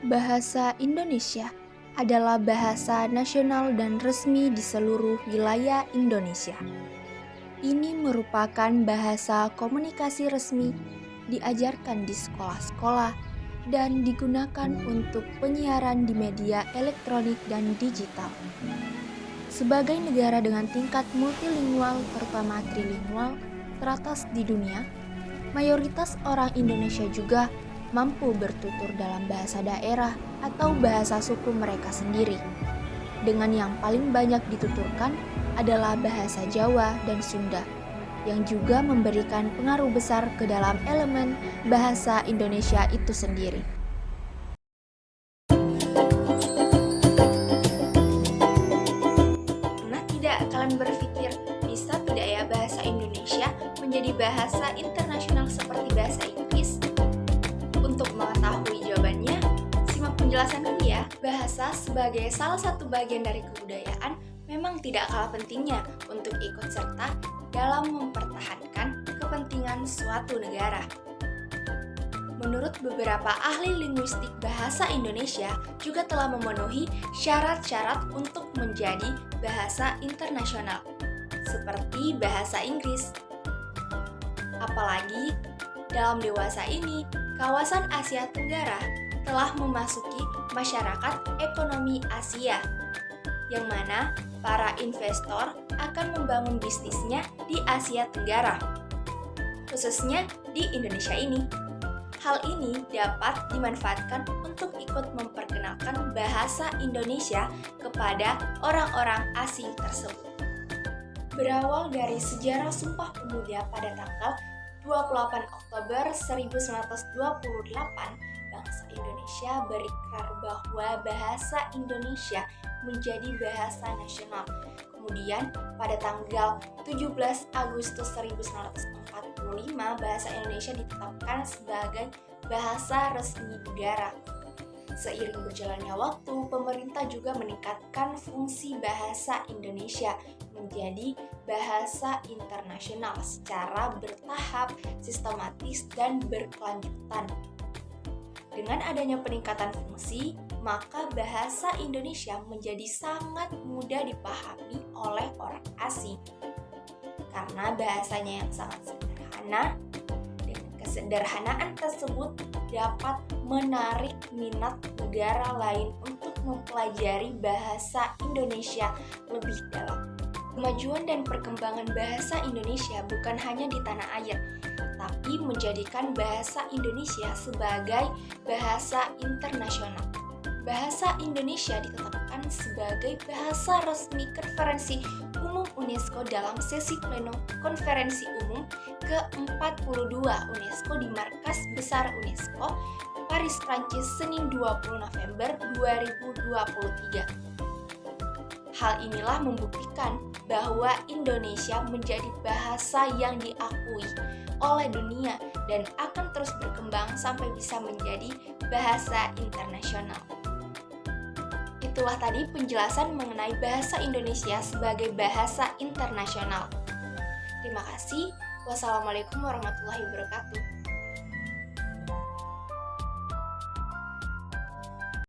Bahasa Indonesia adalah bahasa nasional dan resmi di seluruh wilayah Indonesia. Ini merupakan bahasa komunikasi resmi, diajarkan di sekolah-sekolah, dan digunakan untuk penyiaran di media elektronik dan digital. Sebagai negara dengan tingkat multilingual terutama trilingual teratas di dunia, mayoritas orang Indonesia juga mampu bertutur dalam bahasa daerah atau bahasa suku mereka sendiri. Dengan yang paling banyak dituturkan adalah bahasa Jawa dan Sunda, yang juga memberikan pengaruh besar ke dalam elemen bahasa Indonesia itu sendiri. Pernah tidak kalian berpikir, bisa tidak ya bahasa Indonesia menjadi bahasa internasional seperti bahasa Inggris? Untuk mengetahui jawabannya, simak penjelasanku ya. Bahasa sebagai salah satu bagian dari kebudayaan memang tidak kalah pentingnya untuk ikut serta dalam mempertahankan kepentingan suatu negara. Menurut beberapa ahli linguistik, bahasa Indonesia juga telah memenuhi syarat-syarat untuk menjadi bahasa internasional, seperti bahasa Inggris. Apalagi dalam dewasa ini, kawasan Asia Tenggara telah memasuki masyarakat ekonomi Asia, yang mana para investor akan membangun bisnisnya di Asia Tenggara, khususnya di Indonesia ini. Hal ini dapat dimanfaatkan untuk ikut memperkenalkan bahasa Indonesia kepada orang-orang asing tersebut. Berawal dari sejarah Sumpah Pemuda pada tanggal 28 Oktober 1928, bangsa Indonesia berikrar bahwa bahasa Indonesia menjadi bahasa nasional. Kemudian pada tanggal 17 Agustus 1945, bahasa Indonesia ditetapkan sebagai bahasa resmi negara. Seiring berjalannya waktu, pemerintah juga meningkatkan fungsi bahasa Indonesia menjadi bahasa internasional secara bertahap, sistematis, dan berkelanjutan. Dengan adanya peningkatan fungsi, maka bahasa Indonesia menjadi sangat mudah dipahami oleh orang asing. Karena bahasanya yang sangat sederhana, dengan kesederhanaan tersebut dapat menarik minat negara lain untuk mempelajari bahasa Indonesia lebih dalam. Kemajuan dan perkembangan bahasa Indonesia bukan hanya di tanah air, tapi menjadikan bahasa Indonesia sebagai bahasa internasional. Bahasa Indonesia ditetapkan sebagai bahasa resmi Konferensi Umum UNESCO dalam sesi pleno Konferensi Umum ke-42 UNESCO di Markas Besar UNESCO, Paris, Prancis, Senin 20 November 2023. Hal inilah membuktikan bahwa Indonesia menjadi bahasa yang diakui oleh dunia dan akan terus berkembang sampai bisa menjadi bahasa internasional. Itulah tadi penjelasan mengenai bahasa Indonesia sebagai bahasa internasional. Terima kasih. Wassalamualaikum warahmatullahi wabarakatuh.